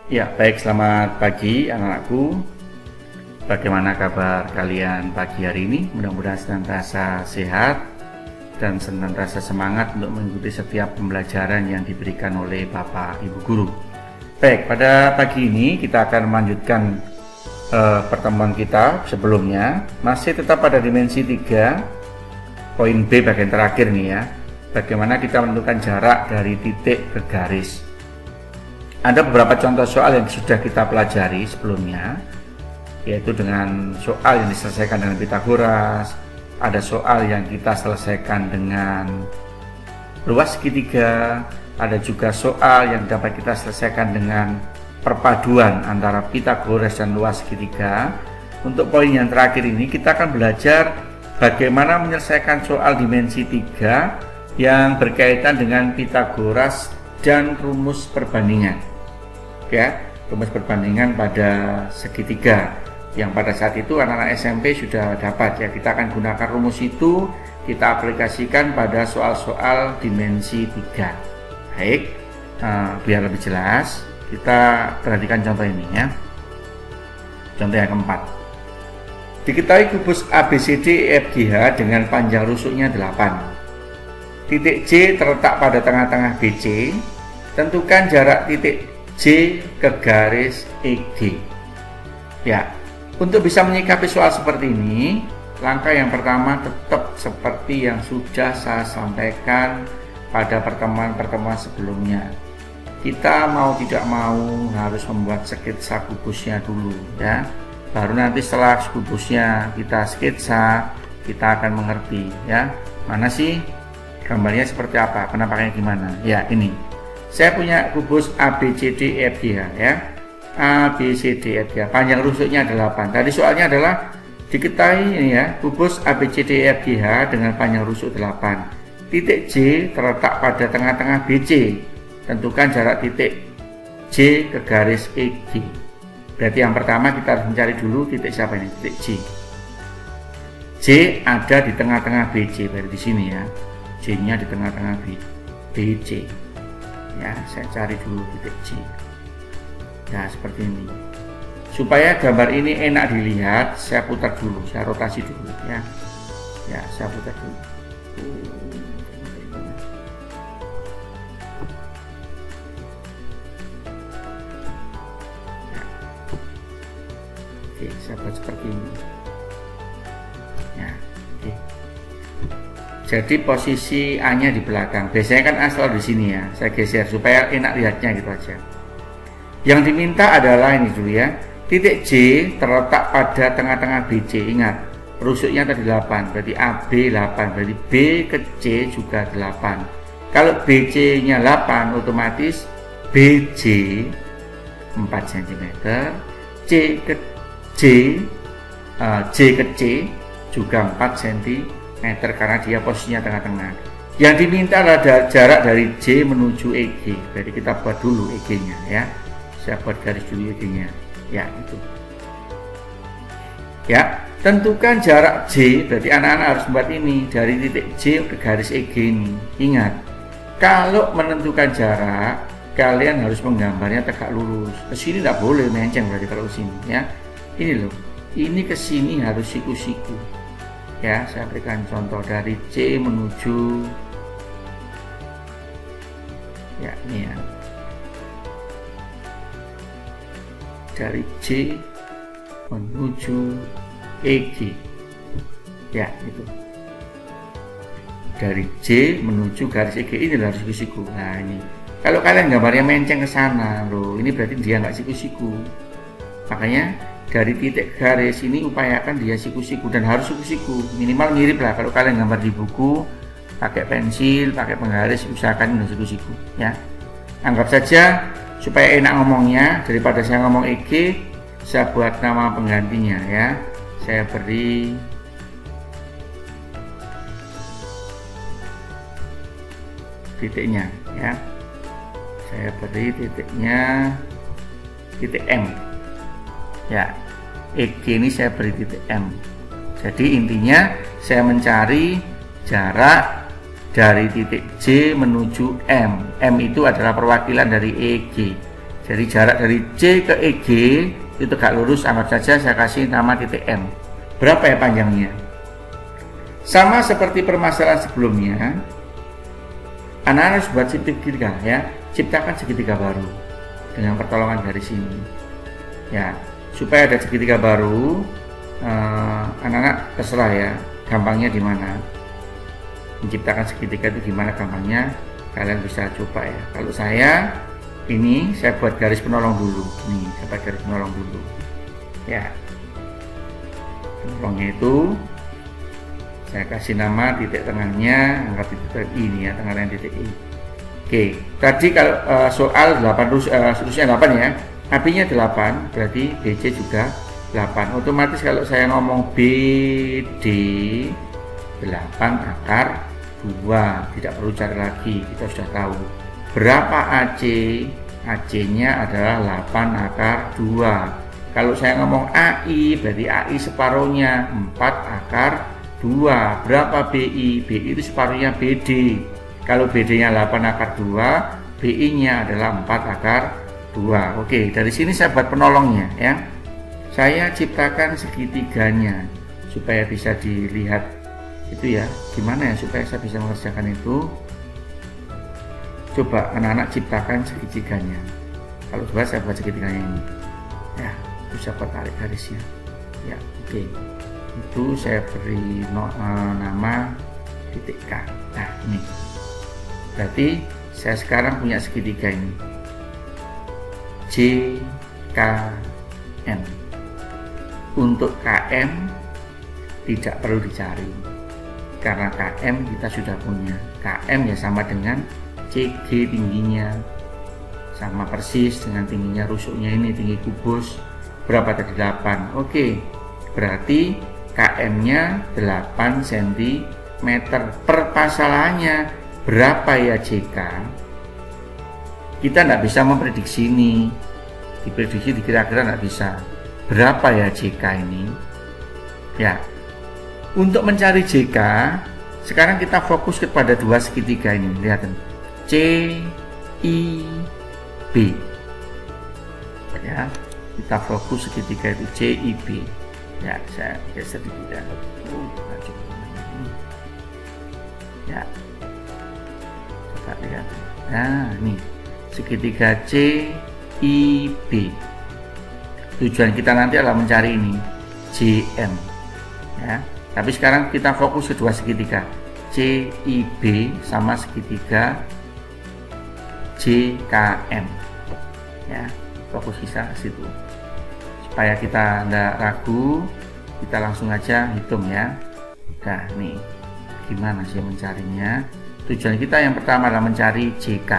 Ya, baik, selamat pagi anak-anakku. Bagaimana kabar kalian pagi hari ini? Mudah-mudahan senantiasa sehat dan senantiasa semangat untuk mengikuti setiap pembelajaran yang diberikan oleh Bapak Ibu Guru. Baik, pada pagi ini kita akan melanjutkan pertemuan kita sebelumnya. Masih tetap pada dimensi 3, poin B bagian terakhir nih ya. Bagaimana kita menentukan jarak dari titik ke garis. Ada beberapa contoh soal yang sudah kita pelajari sebelumnya, yaitu dengan soal yang diselesaikan dengan Pitagoras, ada soal yang kita selesaikan dengan luas segitiga, ada juga soal yang dapat kita selesaikan dengan perpaduan antara Pitagoras dan luas segitiga. Untuk poin yang terakhir ini kita akan belajar bagaimana menyelesaikan soal dimensi 3 yang berkaitan dengan Pitagoras dan rumus perbandingan. Ya, rumus perbandingan pada segitiga yang pada saat itu anak-anak SMP sudah dapat ya. Kita akan gunakan rumus itu, kita aplikasikan pada soal-soal dimensi 3. Baik, biar lebih jelas kita perhatikan contoh ini ya. Contoh yang keempat, diketahui kubus ABCD EFGH dengan panjang rusuknya 8. Titik J terletak pada tengah-tengah BC. Tentukan jarak titik J ke garis EG. Ya, untuk bisa menyikapi soal seperti ini, langkah yang pertama tetap seperti yang sudah saya sampaikan pada pertemuan-pertemuan sebelumnya. Kita mau tidak mau harus membuat sketsa kubusnya dulu ya. Baru nanti setelah kubusnya kita sketsa, kita akan mengerti ya. Mana sih gambarnya seperti apa, penampakannya gimana? Ya, ini. Saya punya kubus ABCD EFGH ya. ABCD EFGH, panjang rusuknya 8. Tadi soalnya adalah diketahui ini ya, kubus ABCD EFGH dengan panjang rusuk 8. Titik J terletak pada tengah-tengah BC. Tentukan jarak titik J ke garis EG. Berarti yang pertama kita harus mencari dulu titik siapa ini? Titik J. J ada di tengah-tengah BC, berarti di sini ya. J-nya di tengah-tengah BC. Ya, saya cari dulu titik J. Ya, seperti ini. Supaya gambar ini enak dilihat, saya putar dulu, saya rotasi dulu ya. Ya, saya putar dulu. Ya. Oke, saya buat seperti ini. Ya, oke. Jadi posisi A-nya di belakang. Biasanya kan A selalu di sini ya. Saya geser supaya enak lihatnya gitu aja. Yang diminta adalah ini dulu ya. Titik J terletak pada tengah-tengah BC. Ingat, rusuknya tadi 8. Berarti AB 8. Berarti B ke C juga 8. Kalau BC-nya 8, otomatis BJ 4 cm. C ke J, J ke C juga 4 cm. Karena dia posisinya tengah-tengah. Yang diminta adalah jarak dari J menuju EG. Jadi kita buat dulu EG-nya ya. Saya buat garis dulu EG-nya. Ya, itu. Ya, tentukan jarak J. Berarti anak-anak harus membuat ini dari titik J ke garis EG ini. Ingat, kalau menentukan jarak, kalian harus menggambarnya tegak lurus. Ke sini tidak boleh menceng berarti kalau ke sini ya. Ini loh. Ini ke sini harus siku-siku. Ya, saya berikan contoh dari C menuju ya ini ya, dari C menuju EG ya, itu dari J menuju garis EG ini harus siku-siku. Nah ini kalau kalian gambarnya menceng ke sana loh, ini berarti dia nggak siku-siku. Makanya dari titik garis ini upayakan dia siku-siku, dan harus siku-siku, minimal mirip lah. Kalau kalian gambar di buku pakai pensil, pakai penggaris, usahakan udah siku-siku ya. Anggap saja supaya enak ngomongnya, daripada saya ngomong EG, saya buat nama penggantinya ya. Saya beri titiknya ya. Saya beri titiknya titik M. Ya, EG ini saya beri titik M. Jadi intinya saya mencari jarak dari titik J menuju M. M itu adalah perwakilan dari EG. Jadi jarak dari C ke EG itu tegak lurus, anggap saja saya kasih nama titik M. Berapa ya panjangnya? Sama seperti permasalahan sebelumnya, anak-anak harus buat segitiga ya, ciptakan segitiga baru dengan pertolongan garis ini. Ya, supaya ada segitiga baru, anak-anak terserah ya, gampangnya di mana. Menciptakan segitiga itu gimana gampangnya, kalian bisa coba ya. Kalau saya buat garis penolong dulu. Nih, saya buat garis penolong dulu. Ya, penolongnya itu saya kasih nama titik tengahnya, anggap titik ini ya, tengahnya titik I. Oke, tadi kalau soal 8 rumusnya 8 ya, AB-nya 8, berarti BC juga 8. Otomatis kalau saya ngomong BD 8 akar 2, tidak perlu cari lagi, kita sudah tahu. Berapa AC? AC-nya adalah 8 akar 2. Kalau saya ngomong AI, berarti AI separuhnya 4 akar 2. Berapa BI? BI itu separuhnya BD. Kalau BD-nya 8 akar 2, BI-nya adalah 4 akar 2. Oke, dari sini saya buat penolongnya ya. Saya ciptakan segitiganya supaya bisa dilihat itu ya. Gimana ya supaya saya bisa mengerjakan itu? Coba anak-anak ciptakan segitiganya. Kalau coba saya buat segitiganya ini. Ya, bisa tarik garisnya. Ya, oke. Itu saya beri nama titik K. Nah, ini. Berarti saya sekarang punya segitiga ini. JKM. Untuk KM tidak perlu dicari. Karena KM kita sudah punya. KM ya sama dengan CG tingginya. Sama persis dengan tingginya rusuknya ini, tinggi kubus. Berapa tadi? 8. Oke. Berarti KM-nya 8 cm. Permasalahannya berapa ya JK? Kita tidak bisa memprediksi ini. Diprediksi dikira-kira tidak bisa. Berapa ya JK ini? Ya. Untuk mencari JK, sekarang kita fokus kepada dua segitiga ini. Lihat. C, I, B. Ya. Kita fokus segitiga itu C, I, B. Ya, saya geser sedikit ya. Ya. Coba lihat. Nah, nih segitiga C, I, B. Tujuan kita nanti adalah mencari ini JM. Ya. Tapi sekarang kita fokus kedua segitiga C, I, B sama segitiga JKM. Ya, fokus kita ke situ. Supaya kita tidak ragu, kita langsung aja hitung ya. Nah, nih gimana sih mencarinya? Tujuan kita yang pertama adalah mencari JK.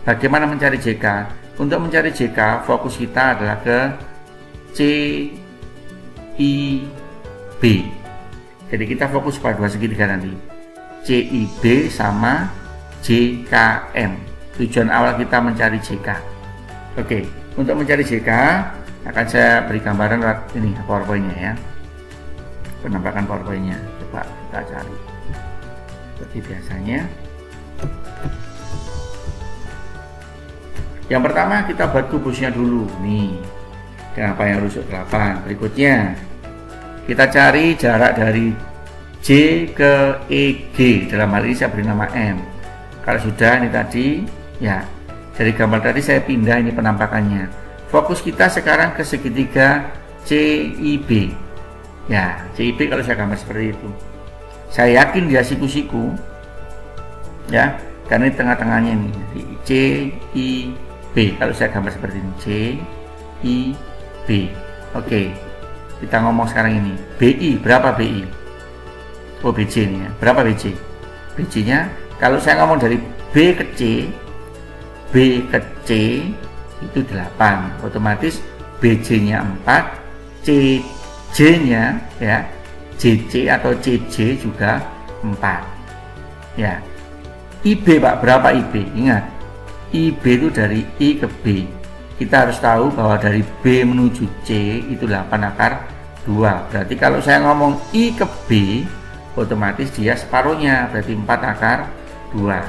Bagaimana mencari JK? Untuk mencari JK, fokus kita adalah ke C, I, B. Jadi kita fokus pada dua segitiga nanti. C, I, B sama JKM. Tujuan awal kita mencari JK. Oke, untuk mencari JK akan saya beri gambaran lewat ini PowerPoint-nya ya. Penampakan PowerPoint-nya. Coba kita cari. Seperti biasanya. Yang pertama kita buat kubusnya dulu nih. Kenapa yang rusuk 8? Berikutnya kita cari jarak dari J ke EG. Dalam hal ini saya beri nama M. Kalau sudah ini tadi ya, dari gambar tadi saya pindah ini penampakannya. Fokus kita sekarang ke segitiga CIB. Ya, CIB kalau saya gambar seperti itu. Saya yakin dia siku-siku. Ya, karena ini tengah-tengahnya ini. CIB. Kalau saya gambar seperti ini, CIB. Oke. Kita ngomong sekarang ini. BI, berapa BI? Oh, BJ ini ya. Berapa BJ? BJ-nya kalau saya ngomong dari B ke C, B ke C itu 8, otomatis BJ-nya 4, CJ-nya ya, JC atau CJ juga 4. Ya. IB Pak, berapa IB? Ingat, IB itu dari I ke B. Kita harus tahu bahwa dari B menuju C itu 8 akar 2. Berarti kalau saya ngomong I ke B, otomatis dia separuhnya, berarti 4 akar 2.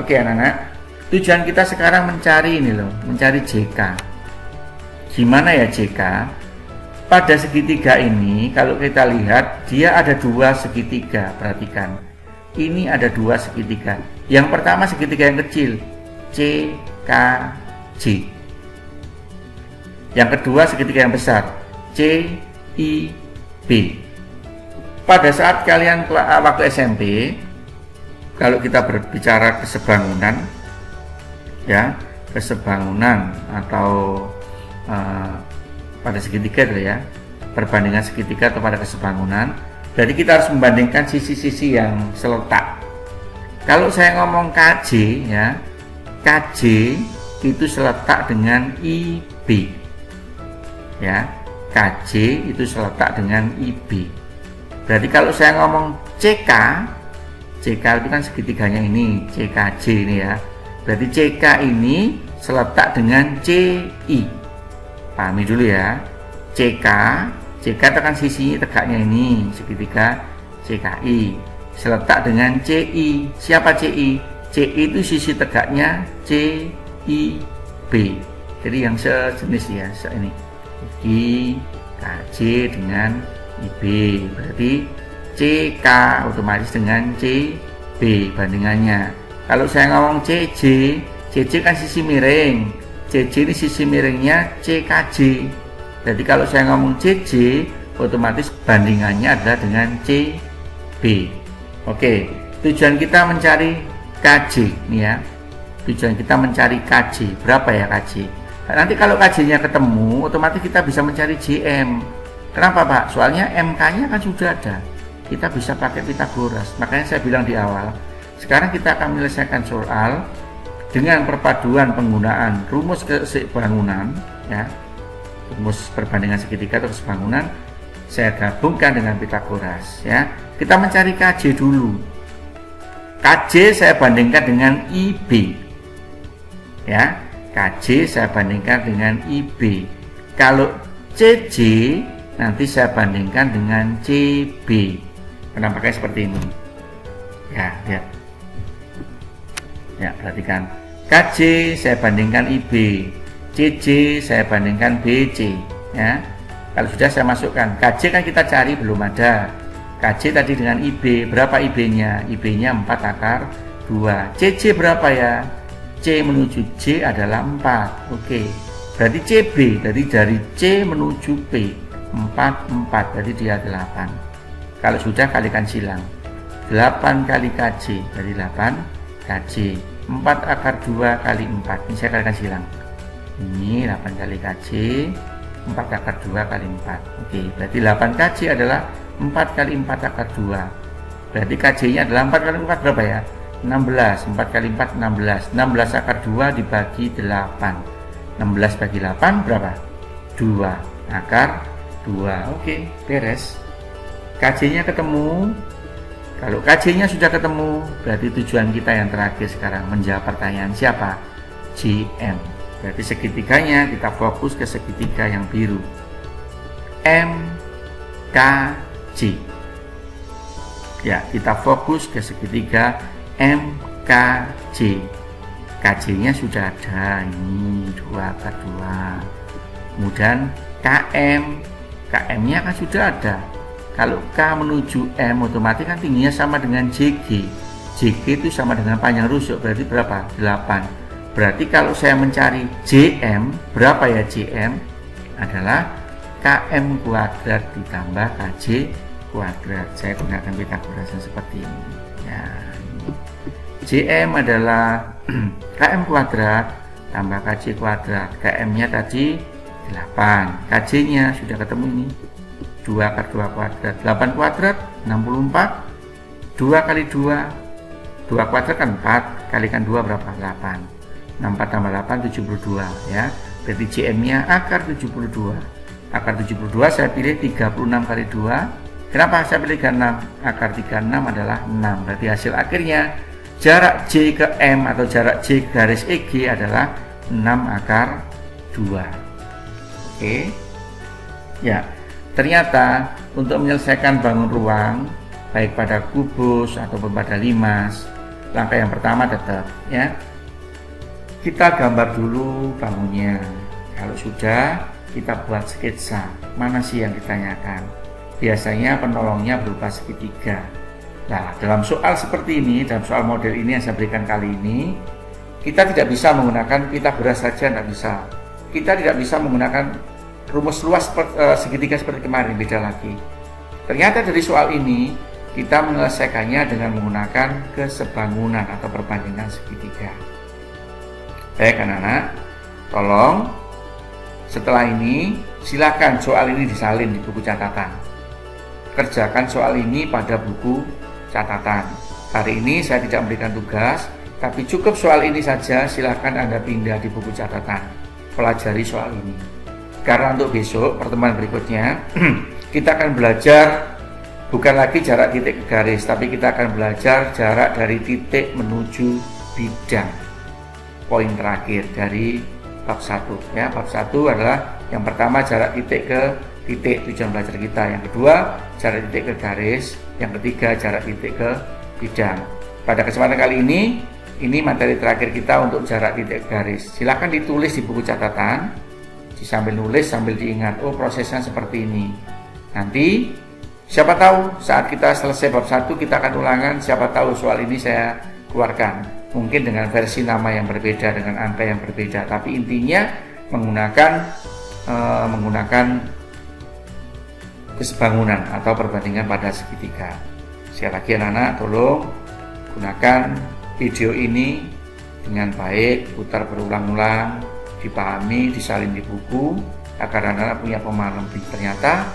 Oke anak-anak, Tujuan kita sekarang mencari ini loh, mencari JK. Gimana ya JK? Pada segitiga ini, kalau kita lihat, dia ada dua segitiga. Perhatikan, ini ada dua segitiga. Yang pertama segitiga yang kecil, CKJ. Yang kedua segitiga yang besar, CIB. Pada saat kalian waktu SMP, kalau kita berbicara kesebangunan, ya, kesebangunan atau pada segitiga itu ya, perbandingan segitiga atau pada kesebangunan, jadi kita harus membandingkan sisi-sisi yang seletak. Kalau saya ngomong KJ ya, KJ itu seletak dengan IB ya, KJ itu seletak dengan IB. Berarti kalau saya ngomong CK, CK itu kan segitiganya ini, CKJ ini ya, berarti CK ini seletak dengan CI. Pahami dulu ya, CK itu kan sisi tegaknya ini, segitiga CKI, seletak dengan CI. Siapa CI? CI itu sisi tegaknya CIB. Jadi yang sejenis ya, ini I KJ dengan IB, berarti CK otomatis dengan CB bandingannya. Kalau saya ngomong CJ, CJ kan sisi miring, CJ ini sisi miringnya CKJ. Jadi kalau saya ngomong CJ, otomatis bandingannya adalah dengan CB. Oke, tujuan kita mencari KJ nih ya. Tujuan kita mencari KJ, berapa ya KJ? Nanti kalau KJ-nya ketemu, otomatis kita bisa mencari JM. Kenapa Pak? Soalnya MK-nya kan sudah ada. Kita bisa pakai Pitagoras. Makanya saya bilang di awal, sekarang kita akan menyelesaikan soal dengan perpaduan penggunaan rumus kesebangunan ya, rumus perbandingan segitiga atau kesebangunan, saya gabungkan dengan Pitagoras ya. Kita mencari KJ dulu. KJ saya bandingkan dengan IB ya, KJ saya bandingkan dengan IB. Kalau CJ nanti saya bandingkan dengan CB. Penampakannya seperti ini ya, lihat ya, perhatikan, KJ saya bandingkan IB, CJ saya bandingkan BC ya. Kalau sudah saya masukkan, KJ kan kita cari belum ada, KJ tadi dengan IB, berapa IB nya? IB nya 4 akar 2. CJ berapa ya? C menuju J adalah 4. Oke, berarti CB dari C menuju P 4, berarti dia 8. Kalau sudah kalikan silang, 8 kali KJ dari 8 KJ, 4 akar 2 kali 4, ini saya kalikan silang, ini 8 kali KJ, 4 akar 2 kali 4. Oke, berarti 8 KJ adalah 4 kali 4 akar 2, berarti KJ nya adalah 4 kali 4 berapa ya? 16, 4 kali 4 16, 16 akar 2 dibagi 8, 16 bagi 8 berapa? 2 akar 2. Oke, beres. KJ nya ketemu. Kalau KJ-nya sudah ketemu, berarti tujuan kita yang terakhir sekarang menjawab pertanyaan siapa? JM. Berarti segitiganya kita fokus ke segitiga yang biru. MKJ. Ya, kita fokus ke segitiga MKJ. KJ-nya sudah ada, ini 2 akar 2. Kemudian KM, KM-nya kan sudah ada. Kalau K menuju M, otomatis kan tingginya sama dengan JG. JG itu sama dengan panjang rusuk, berarti berapa? 8. Berarti kalau saya mencari JM, berapa ya JM? Adalah KM kuadrat ditambah KJ kuadrat. Saya gunakan Pitagoras seperti ini. Ya, JM adalah KM kuadrat tambah KJ kuadrat. KM-nya tadi 8, KJ-nya sudah ketemu ini. 2 akar 2 kuadrat, 8 kuadrat 64, 2 kali 2, 2 kuadrat kan 4, kalikan 2 berapa? 8, 64 tambah 8 72 ya. Berarti JM nya akar 72. Akar 72 saya pilih 36 kali 2. Kenapa saya pilih 36? Akar 36 adalah 6. Berarti hasil akhirnya jarak J ke M atau jarak J ke garis EG adalah 6 akar 2. Oke ya. Ternyata untuk menyelesaikan bangun ruang baik pada kubus ataupun pada limas, langkah yang pertama tetap ya, kita gambar dulu bangunnya. Kalau sudah, kita buat sketsa. Mana sih yang ditanyakan? Biasanya penolongnya berupa segitiga. Nah, dalam soal seperti ini, dalam soal model ini yang saya berikan kali ini, kita tidak bisa menggunakan Pythagoras saja, tidak bisa. Kita tidak bisa menggunakan rumus luas segitiga seperti kemarin, beda lagi. Ternyata dari soal ini, kita menyelesaikannya dengan menggunakan kesebangunan atau perbandingan segitiga. Baik anak-anak, tolong setelah ini silakan soal ini disalin di buku catatan. Kerjakan soal ini pada buku catatan. Hari ini saya tidak memberikan tugas, tapi cukup soal ini saja, silakan Anda pindah di buku catatan. Pelajari soal ini. Karena untuk besok, pertemuan berikutnya, kita akan belajar bukan lagi jarak titik ke garis, tapi kita akan belajar jarak dari titik menuju bidang. Poin terakhir dari bab 1. Ya, bab 1 adalah yang pertama jarak titik ke titik tujuan belajar kita. Yang kedua, jarak titik ke garis. Yang ketiga, jarak titik ke bidang. Pada kesempatan kali ini materi terakhir kita untuk jarak titik ke garis. Silakan ditulis di buku catatan. Sambil nulis, sambil diingat, oh prosesnya seperti ini. Nanti, siapa tahu saat kita selesai bab 1, kita akan ulangan, siapa tahu soal ini saya keluarkan. Mungkin dengan versi nama yang berbeda, dengan angka yang berbeda. Tapi intinya menggunakan kesebangunan atau perbandingan pada segitiga. Sekali lagi anak-anak, tolong gunakan video ini dengan baik, putar berulang-ulang, dipahami, disalin di buku agar anak-anak punya pemahaman lebih. Ternyata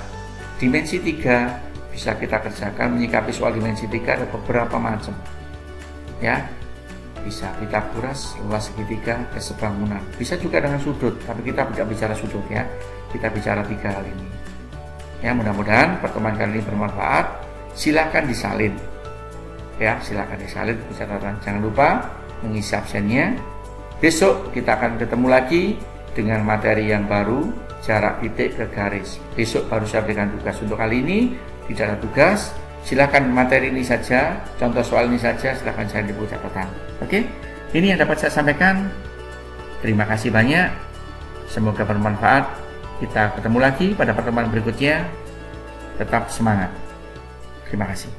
dimensi 3 bisa kita kerjakan. Menyikapi soal dimensi 3 ada beberapa macam, ya. Bisa Pythagoras, luas segitiga, kesebangunan. Bisa juga dengan sudut, tapi kita tidak bicara sudut ya. Kita bicara 3 hal ini. Ya, mudah-mudahan pertemuan kali ini bermanfaat. Silakan disalin. Ya, silakan disalin buku catatan. Jangan lupa mengisi absennya. Besok kita akan ketemu lagi dengan materi yang baru, jarak titik ke garis. Besok baru saya berikan tugas. Untuk kali ini tidak ada tugas. Silakan materi ini saja, contoh soal ini saja, silakan saya di buku catatan. Oke, ini yang dapat saya sampaikan. Terima kasih banyak. Semoga bermanfaat. Kita ketemu lagi pada pertemuan berikutnya. Tetap semangat. Terima kasih.